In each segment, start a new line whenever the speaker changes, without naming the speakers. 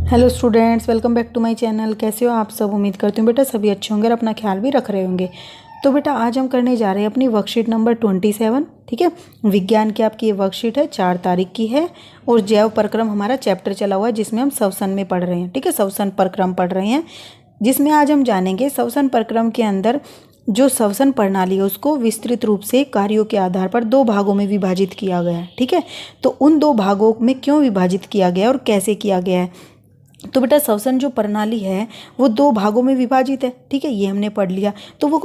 Hello students, welcome back to my channel. कैसे हो आप सब? उम्मीद करती हूँ बेटा सभी अच्छे होंगे और अपना ख्याल भी रख रहे होंगे। तो बेटा आज हम करने जा रहे हैं अपनी वर्कशीट नंबर 27। ठीक है, विज्ञान की आपकी ये वर्कशीट है, 4 तारीख की है और जैव परक्रम हमारा चैप्टर चला हुआ है जिसमें हम श्वसन में पढ़ रहे हैं। ठीक है, श्वसन परक्रम पढ़ रहे हैं जिसमें आज हम जानेंगे श्वसन परक्रम के अंदर जो श्वसन प्रणाली है उसको विस्तृत रूप से कार्यों के आधार पर 2 भागों में विभाजित किया गया है। ठीक है, तो उन 2 भागों में क्यों विभाजित किया गया और कैसे किया गया है। तो बेटा श्वसन जो प्रणाली है वो 2 भागों में विभाजित है। ठीक है, ये हमने पढ़ लिया। तो वो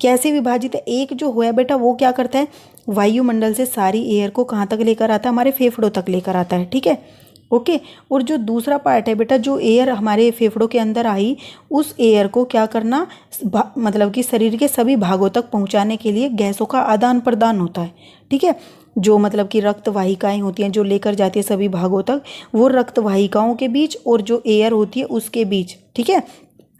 कैसे विभाजित है? एक जो हुआ बेटा वो क्या करता है, वायुमंडल से सारी एयर को कहाँ तक लेकर आता है, हमारे फेफड़ों तक लेकर आता है। ठीक है, ओके। और जो दूसरा पार्ट है बेटा, जो एयर हमारे फेफड़ों के अंदर आई उस एयर को क्या करना, मतलब कि शरीर के सभी भागों तक पहुँचाने के लिए गैसों का आदान प्रदान होता है। ठीक है, जो मतलब कि रक्त वाहिकाएं होती हैं जो लेकर जाती है सभी भागों तक, वो रक्त वाहिकाओं के बीच और जो एयर होती है उसके बीच, ठीक है,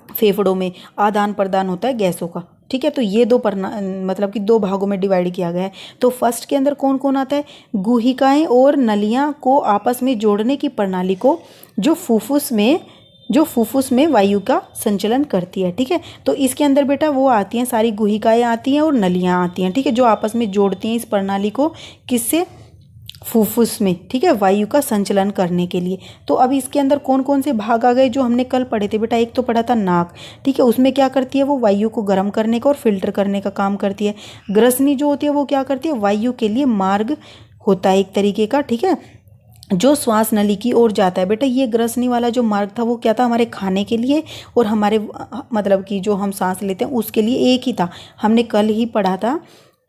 फेफड़ों में आदान प्रदान होता है गैसों का। ठीक है, तो ये मतलब कि 2 भागों में डिवाइड किया गया है। तो फर्स्ट के अंदर कौन कौन आता है, गुहिकाएं और नलियां को आपस में जोड़ने की प्रणाली को जो फुफ्फुस में वायु का संचलन करती है। ठीक है, तो इसके अंदर बेटा वो आती हैं, सारी गुहिकाएं आती हैं और नलियां आती हैं। ठीक है, जो आपस में जोड़ती हैं इस प्रणाली को, किससे, फुफ्फुस में। ठीक है, वायु का संचलन करने के लिए। तो अब इसके अंदर कौन कौन से भाग आ गए जो हमने कल पढ़े थे बेटा? एक तो पढ़ा था नाक। ठीक है, उसमें क्या करती है, वो वायु को गर्म करने का और फिल्टर करने का काम करती है। ग्रसनी जो होती है वो क्या करती है, वायु के लिए मार्ग होता है एक तरीके का। ठीक है, जो श्वास नली की ओर जाता है बेटा, ये ग्रसनी वाला जो मार्ग था वो क्या था, हमारे खाने के लिए और हमारे मतलब कि जो हम सांस लेते हैं उसके लिए एक ही था। हमने कल ही पढ़ा था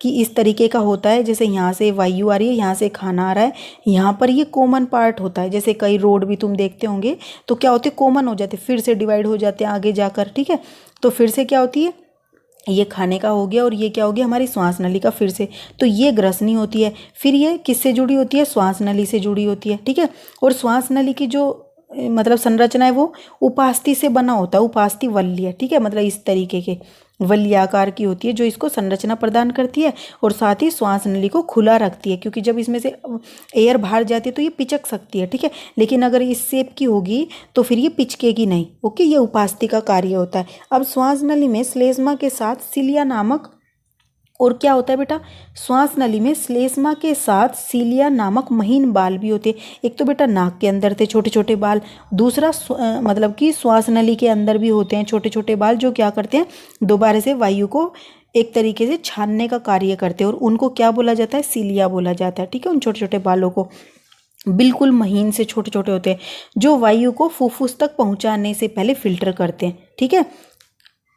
कि इस तरीके का होता है, जैसे यहाँ से वायु आ रही है, यहाँ से खाना आ रहा है, यहाँ पर ये कॉमन पार्ट होता है। जैसे कई रोड भी तुम देखते होंगे तो क्या होते, कॉमन हो जाते, फिर से डिवाइड हो जाते हैं आगे जाकर। ठीक है, तो फिर से क्या होती है, ये खाने का हो गया और ये क्या हो गया, हमारी श्वास नली का फिर से। तो ये ग्रसनी होती है। फिर ये किससे जुड़ी होती है, श्वास नली से जुड़ी होती है। ठीक है, और श्वास नली की जो मतलब संरचना है वो उपास्थि से बना होता है, उपास्थि वल्य। ठीक है, मतलब इस तरीके के वल्याकार की होती है जो इसको संरचना प्रदान करती है और साथ ही श्वास नली को खुला रखती है, क्योंकि जब इसमें से एयर बाहर जाती है तो ये पिचक सकती है। ठीक है, लेकिन अगर इस शेप की होगी तो फिर ये पिचकेगी नहीं। ओके, ये उपास्थि का कार्य होता है। अब श्वास नली में श्लेष्मा के साथ सिलिया नामक, और क्या होता है बेटा, श्वास नली में श्लेष्मा के साथ सीलिया नामक महीन बाल भी होते हैं। एक तो बेटा नाक के अंदर थे छोटे छोटे बाल, दूसरा मतलब कि श्वास नली के अंदर भी होते हैं छोटे छोटे बाल जो क्या करते हैं, दोबारा से वायु को एक तरीके से छानने का कार्य करते हैं और उनको क्या बोला जाता है, सीलिया बोला जाता है। ठीक है, उन छोटे छोटे बालों को, बिल्कुल महीन से छोटे छोटे होते हैं जो वायु को फुफ्फुस तक पहुंचाने से पहले फिल्टर करते हैं। ठीक है,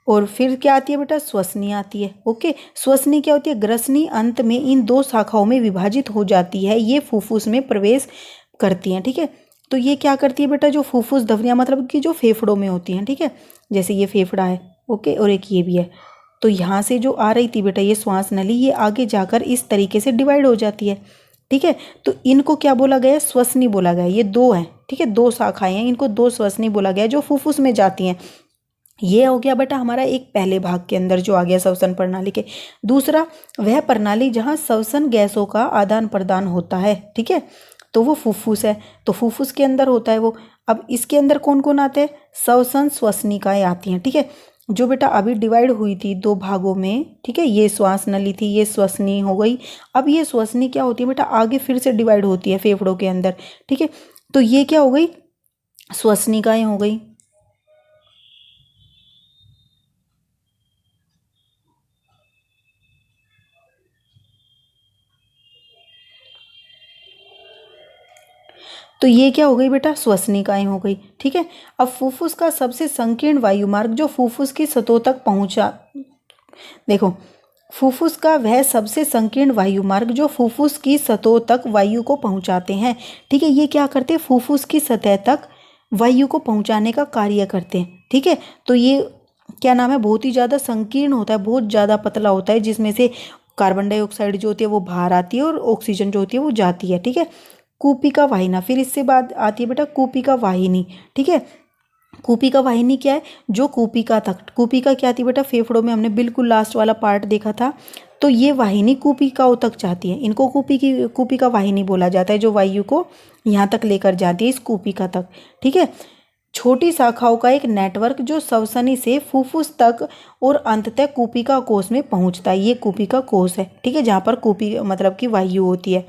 और फिर क्या आती है बेटा, श्वसनी आती है। ओके, श्वसनी क्या होती है, ग्रसनी अंत में इन 2 शाखाओं में विभाजित हो जाती है, ये फुफ्फुस में प्रवेश करती हैं। ठीक है, तो ये क्या करती है बेटा, जो फुफ्फुस धमनियां मतलब कि जो फेफड़ों में होती हैं। ठीक है, जैसे ये फेफड़ा है, ओके, और एक ये भी है। तो यहाँ से जो आ रही थी बेटा ये श्वास नली, ये आगे जाकर इस तरीके से डिवाइड हो जाती है। ठीक है, तो इनको क्या बोला गया, श्वसनी बोला गया। ये 2 हैं। ठीक है, 2 शाखाएं हैं, इनको 2 श्वसनी बोला गया जो फुफ्फुस में जाती हैं। ये हो गया बेटा हमारा एक पहले भाग के अंदर जो आ गया श्वसन प्रणाली के। दूसरा, वह प्रणाली जहाँ श्वसन गैसों का आदान प्रदान होता है। ठीक है, तो वो फुफ्फुस है, तो फुफ्फुस के अंदर होता है वो। अब इसके अंदर कौन कौन आते हैं, श्वसन श्वसनिकाएं आती हैं। ठीक है, जो बेटा अभी डिवाइड हुई थी 2 भागों में। ठीक है, ये श्वास नली थी, ये श्वसनी हो गई। अब ये श्वसनी क्या होती है बेटा, आगे फिर से डिवाइड होती है फेफड़ों के अंदर। ठीक है, तो ये क्या हो गई, श्वसनिकाएं हो गई। तो ये क्या हो गई बेटा, श्वसनिकाएं हो गई। ठीक है, अब फुफ्फुस का सबसे संकीर्ण वायुमार्ग जो फुफ्फुस की सतहों तक पहुंचा, देखो, फुफ्फुस का वह सबसे संकीर्ण वायुमार्ग जो फुफ्फुस की सतहों तक वायु को पहुंचाते हैं। ठीक है, ये क्या करते हैं, फुफ्फुस की सतह तक वायु को पहुंचाने का कार्य करते हैं। ठीक है, तो ये क्या नाम है, बहुत ही ज़्यादा संकीर्ण होता है, बहुत ज़्यादा पतला होता है, जिसमें से कार्बन डाइऑक्साइड जो होती है वो बाहर आती है और ऑक्सीजन जो होती है वो जाती है। ठीक है, कूपिका वाहिना, फिर इससे बाद आती है बेटा कूपिका वाहिनी। ठीक है, कूपिका वाहिनी क्या है, जो कूपिका तक, कूपिका क्या थी बेटा, फेफड़ों में हमने बिल्कुल लास्ट वाला पार्ट देखा था। तो ये वाहिनी कूपिकाओं तक जाती है, इनको कूपिका वाहिनी बोला जाता है, जो वायु को यहाँ तक लेकर जाती है, इस कूपिका तक। ठीक है, छोटी शाखाओं का एक नेटवर्क जो श्वसनी से फुफ्फुस तक और अंततः कूपिका कोश में पहुंचता है। ये कूपिका कोश है, ठीक है, जहाँ पर कूपी मतलब कि वायु होती है।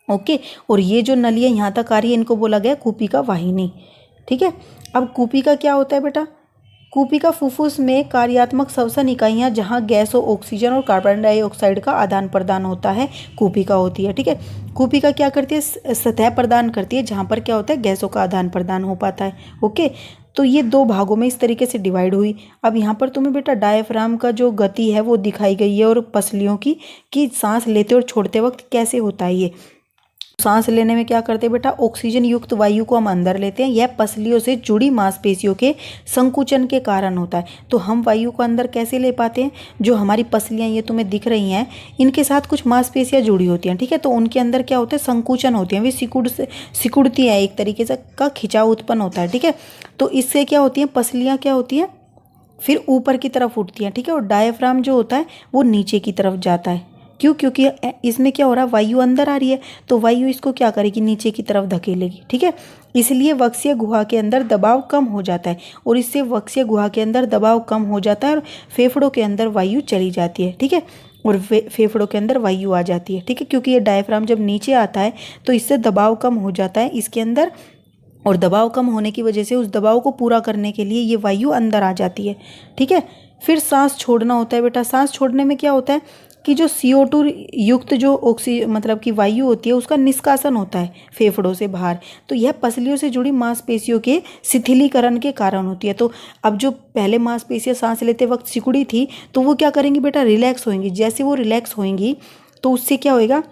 ओके, और ये जो नलियाँ यहाँ तक आ रही है इनको बोला गया कूपिका वाहिनी, ठीक है। अब कूपिका क्या होता है बेटा? कूपिका फुफ्फुस में कार्यात्मक श्वसन इकाइयाँ जहाँ गैस और ऑक्सीजन और कार्बन डाइऑक्साइड का आदान प्रदान होता है, कूपिका होती है, ठीक है। कूपिका क्या करती है? सतह प्रदान करती है जहाँ पर क्या होता है, गैसों का आदान प्रदान हो पाता है। ओके, तो ये दो भागों में इस तरीके से डिवाइड हुई। अब यहाँ पर तुम्हें बेटा डायफ्राम का जो गति है वो दिखाई गई है, और पसलियों की कि सांस लेते और छोड़ते वक्त कैसे होता है। ये सांस लेने में क्या करते हैं बेटा? ऑक्सीजन युक्त वायु को हम अंदर लेते हैं। यह पसलियों से जुड़ी मांसपेशियों के संकुचन के कारण होता है। तो हम वायु को अंदर कैसे ले पाते हैं? जो हमारी पसलियां ये तुम्हें दिख रही हैं, इनके साथ कुछ मांसपेशियां जुड़ी होती हैं, ठीक है। तो उनके अंदर क्या होता है? संकुचन होती हैं, वे सिकुड़ती हैं, एक तरीके से का खिंचाव उत्पन्न होता है, ठीक है। तो इससे क्या होती है? पसलियाँ क्या होती हैं? फिर ऊपर की तरफ उठती हैं, ठीक है। और डायफ्राम जो होता है वो नीचे की तरफ जाता है। क्यों? क्योंकि इसमें क्या हो रहा है? वायु अंदर आ रही है, तो वायु इसको क्या करेगी? नीचे की तरफ धकेलेगी, ठीक है। इसलिए वक्सीय गुहा के अंदर दबाव कम हो जाता है, और इससे वक्सीय गुहा के अंदर दबाव कम हो जाता है और फेफड़ों के अंदर वायु चली जाती है, ठीक है। और फेफड़ों के अंदर वायु आ जाती है, ठीक है। क्योंकि ये डायफ्राम जब नीचे आता है तो इससे दबाव कम हो जाता है इसके अंदर, और दबाव कम होने की वजह से उस दबाव को पूरा करने के लिए ये वायु अंदर आ जाती है, ठीक है। फिर सांस छोड़ना होता है बेटा। सांस छोड़ने में क्या होता है कि जो CO2 युक्त जो मतलब कि वायु होती है उसका निष्कासन होता है फेफड़ों से बाहर। तो यह पसलियों से जुड़ी मांसपेशियों के शिथिलीकरण के कारण होती है। तो अब जो पहले मांसपेशियां सांस लेते वक्त सिकुड़ी थी, तो वो क्या करेंगी बेटा? रिलैक्स होंगी। जैसे वो रिलैक्स होंगी तो उससे क्या होएगा?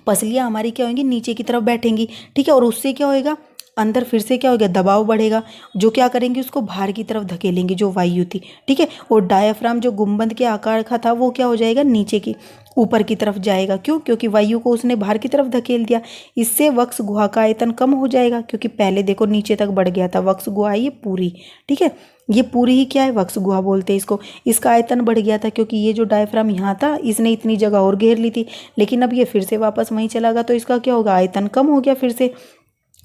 पसलियाँ हमारी क्या होंगी? नीचे की तरफ बैठेंगी, ठीक है। और उससे क्या होएगा? अंदर फिर से क्या होगा? दबाव बढ़ेगा, जो क्या करेंगे? उसको बाहर की तरफ धकेलेंगे जो वायु थी, ठीक है। और डायफ्राम जो गुंबद के आकार का था वो क्या हो जाएगा? नीचे की ऊपर की तरफ जाएगा। क्यों? क्योंकि वायु को उसने बाहर की तरफ धकेल दिया। इससे वक्ष गुहा का आयतन कम हो जाएगा, क्योंकि पहले देखो नीचे तक बढ़ गया था वक्ष गुहा, ये पूरी, ठीक है। ये पूरी ही क्या है? वक्ष गुहा बोलते हैं इसको। इसका आयतन बढ़ गया था क्योंकि ये जो डायफ्राम यहाँ था इसने इतनी जगह और घेर ली थी, लेकिन अब ये फिर से वापस वहीं चला गया, तो इसका क्या होगा? आयतन कम हो गया फिर से,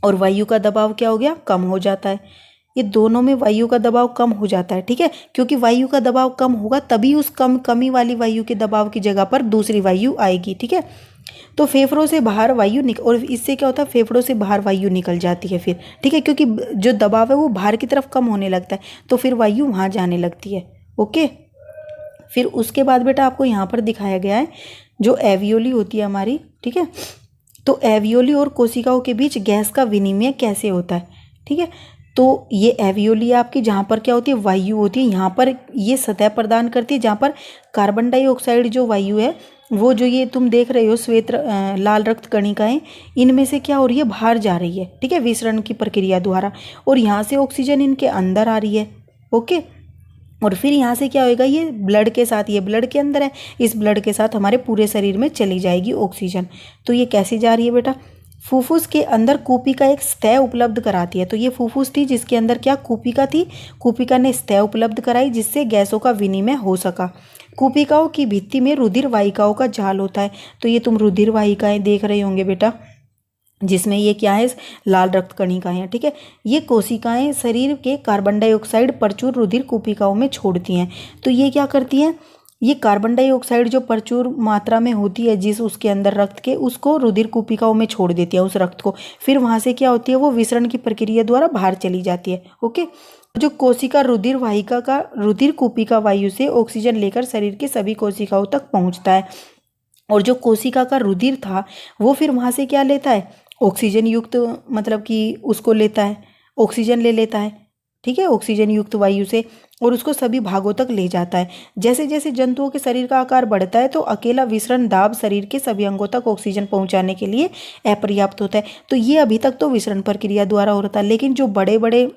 और वायु का दबाव क्या हो गया? कम हो जाता है। ये दोनों में वायु का दबाव कम हो जाता है, ठीक है। क्योंकि वायु का दबाव कम होगा तभी उस कमी वाली वायु के दबाव की जगह पर दूसरी वायु आएगी, ठीक है। तो फेफड़ों से बाहर वायु और इससे क्या होता है? फेफड़ों से बाहर वायु निकल जाती है फिर, ठीक है। क्योंकि जो दबाव है वो बाहर की तरफ कम होने लगता है, तो फिर वायु वहाँ जाने लगती है। ओके, फिर उसके बाद बेटा आपको यहाँ पर दिखाया गया है जो एवियोली होती है हमारी, ठीक है। तो एवियोली और कोशिकाओं के बीच गैस का विनिमय कैसे होता है, ठीक है। तो ये एवियोली आपकी जहाँ पर क्या होती है? वायु होती है। यहाँ पर ये सतह प्रदान करती है जहाँ पर कार्बन डाइऑक्साइड जो वायु है वो जो ये तुम देख रहे हो श्वेत लाल रक्त कणिकाएं, इनमें से क्या हो रही है? बाहर जा रही है, ठीक है, विसरण की प्रक्रिया द्वारा। और यहाँ से ऑक्सीजन इनके अंदर आ रही है। ओके, और फिर यहाँ से क्या होएगा? ये ब्लड के साथ, ये ब्लड के अंदर है, इस ब्लड के साथ हमारे पूरे शरीर में चली जाएगी ऑक्सीजन। तो ये कैसे जा रही है बेटा? फुफ्फुस के अंदर कूपिका एक सतह उपलब्ध कराती है। तो ये फुफ्फुस थी जिसके अंदर क्या? कूपिका थी। कूपिका ने सतह उपलब्ध कराई जिससे गैसों का विनिमय हो सका। कूपिकाओं की भित्ति में रुधिर वाहिकाओं का जाल होता है। तो ये तुम रुधिर वाहिकाएं देख रहे होंगे बेटा, जिसमें ये क्या है? लाल रक्त कणिकाएं हैं, ठीक है। ये कोशिकाएं शरीर के कार्बन डाइऑक्साइड प्रचुर रुधिर कूपिकाओं में छोड़ती हैं। तो ये क्या करती हैं? ये कार्बन डाइऑक्साइड जो प्रचुर मात्रा में होती है जिस उसके अंदर रक्त के, उसको रुधिर कूपिकाओं में छोड़ देती है उस रक्त को। फिर वहाँ से क्या होती है? वो विसरण की प्रक्रिया द्वारा बाहर चली जाती है। ओके, जो कोशिका रुधिर वाहिका का रुधिर कूपिका वायु से ऑक्सीजन लेकर शरीर के सभी कोशिकाओं तक पहुँचता है। और जो कोशिका का रुधिर था वो फिर वहाँ से क्या लेता है? ऑक्सीजन युक्त, मतलब कि उसको लेता है, ऑक्सीजन ले लेता है, ठीक है, ऑक्सीजन युक्त वायु से, और उसको सभी भागों तक ले जाता है। जैसे जैसे जंतुओं के शरीर का आकार बढ़ता है तो अकेला विसरण दाब शरीर के सभी अंगों तक ऑक्सीजन पहुंचाने के लिए अपर्याप्त होता है। तो ये अभी तक तो विसरण प्रक्रिया द्वारा हो रहा था, लेकिन जो बड़े बड़े,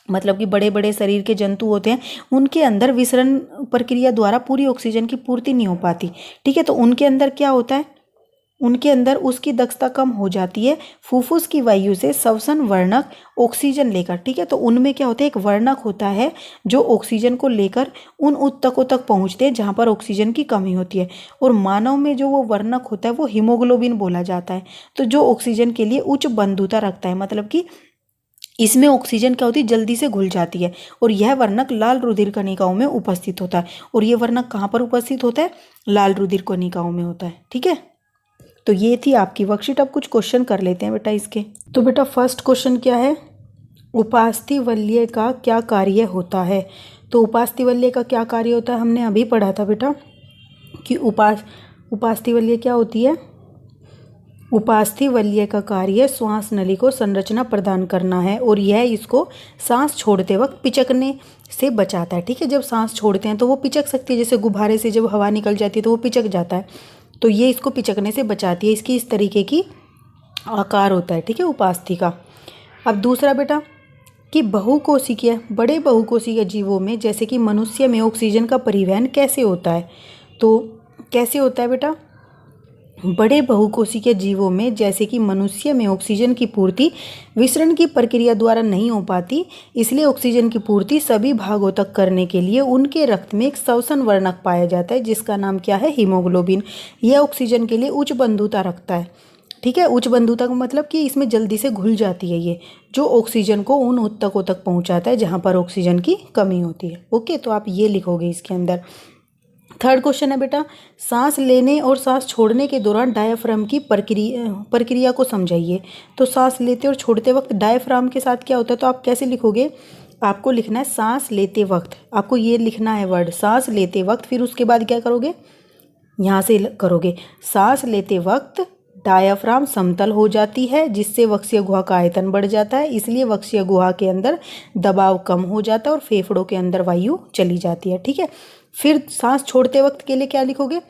मतलब कि बड़े बड़े शरीर के जंतु होते हैं उनके अंदर विसरण प्रक्रिया द्वारा पूरी ऑक्सीजन की पूर्ति नहीं हो पाती, ठीक है। तो उनके अंदर क्या होता है? उनके अंदर उसकी दक्षता कम हो जाती है फुफ्फुस की वायु से श्वसन वर्णक ऑक्सीजन लेकर, ठीक है। तो उनमें क्या होता है? एक वर्णक होता है जो ऑक्सीजन को लेकर उन उत्तकों तक पहुंचते हैं जहां पर ऑक्सीजन की कमी होती है। और मानव में जो वो वर्णक होता है वो हीमोग्लोबिन बोला जाता है। तो जो ऑक्सीजन के लिए उच्च बंधुता रखता है, मतलब कि इसमें ऑक्सीजन क्या होती है, जल्दी से घुल जाती है और यह वर्णक लाल रुधिर कणिकाओं में उपस्थित होता है। और ये वर्णक कहाँ पर उपस्थित होता है, लाल रुधिर कणिकाओं में होता है। ठीक है, तो ये थी आपकी वर्कशीट। अब कुछ क्वेश्चन कर लेते हैं बेटा इसके। तो बेटा फर्स्ट क्वेश्चन क्या है, उपास्थि वलय का क्या कार्य होता है। तो उपास्थि वलय का क्या कार्य होता है, हमने अभी पढ़ा था बेटा कि उपास्थि वलय क्या होती है। उपास्थि वलय का कार्य श्वास नली को संरचना प्रदान करना है और यह इसको सांस छोड़ते वक्त पिचकने से बचाता है। ठीक है, जब सांस छोड़ते हैं तो वो पिचक सकती है, जैसे गुब्बारे से जब हवा निकल जाती है तो वो पिचक जाता है, तो ये इसको पिचकने से बचाती है। इसकी इस तरीके की आकार होता है। ठीक है, उपास्थि का। अब दूसरा बेटा कि बहुकोशिकीय, बड़े बहुकोशिकीय जीवों में जैसे कि मनुष्य में ऑक्सीजन का परिवहन कैसे होता है। तो कैसे होता है बेटा, बड़े बहुकोशिकीय जीवों में जैसे कि मनुष्य में ऑक्सीजन की पूर्ति विसरण की प्रक्रिया द्वारा नहीं हो पाती, इसलिए ऑक्सीजन की पूर्ति सभी भागों तक करने के लिए उनके रक्त में एक श्वसन वर्णक पाया जाता है जिसका नाम क्या है, हीमोग्लोबिन। यह ऑक्सीजन के लिए उच्च बंधुता रखता है। ठीक है, उच्च बंधुता का मतलब कि इसमें जल्दी से घुल जाती है ये, जो ऑक्सीजन को उन ऊतकों तक पहुंचाता है जहां पर ऑक्सीजन की कमी होती है। ओके, तो आप ये लिखोगे इसके अंदर। थर्ड क्वेश्चन है बेटा, सांस लेने और सांस छोड़ने के दौरान डायाफ्राम की प्रक्रिया को समझाइए। तो सांस लेते और छोड़ते वक्त डायाफ्राम के साथ क्या होता है, तो आप कैसे लिखोगे, आपको लिखना है सांस लेते वक्त, आपको ये लिखना है वर्ड सांस लेते वक्त, फिर उसके बाद क्या करोगे, यहाँ से करोगे सांस लेते वक्त डायाफ्राम समतल हो जाती है जिससे वक्षीय गुहा का आयतन बढ़ जाता है, इसलिए वक्षीय गुहा के अंदर दबाव कम हो जाता है और फेफड़ों के अंदर वायु चली जाती है। ठीक है, फिर सांस छोड़ते वक्त के लिए क्या लिखोगे,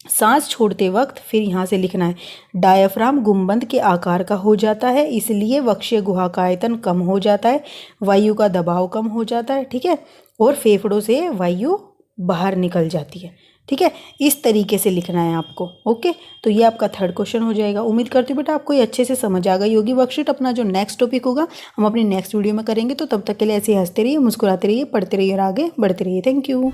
सांस छोड़ते वक्त फिर यहाँ से लिखना है डायाफ्राम गुंबद के आकार का हो जाता है, इसलिए वक्षीय गुहा का आयतन कम हो जाता है, वायु का दबाव कम हो जाता है। ठीक है, और फेफड़ों से वायु बाहर निकल जाती है। ठीक है, इस तरीके से लिखना है आपको। ओके, तो ये आपका थर्ड क्वेश्चन हो जाएगा। उम्मीद करती हूँ बेटा आपको ये अच्छे से समझ आ गई होगी वर्कशीट। अपना जो नेक्स्ट टॉपिक होगा हम अपनी नेक्स्ट वीडियो में करेंगे, तो तब तक के लिए ऐसे ही हंसते रहिए, मुस्कुराते रहिए, पढ़ते रहिए और आगे बढ़ते रहिए। Thank you.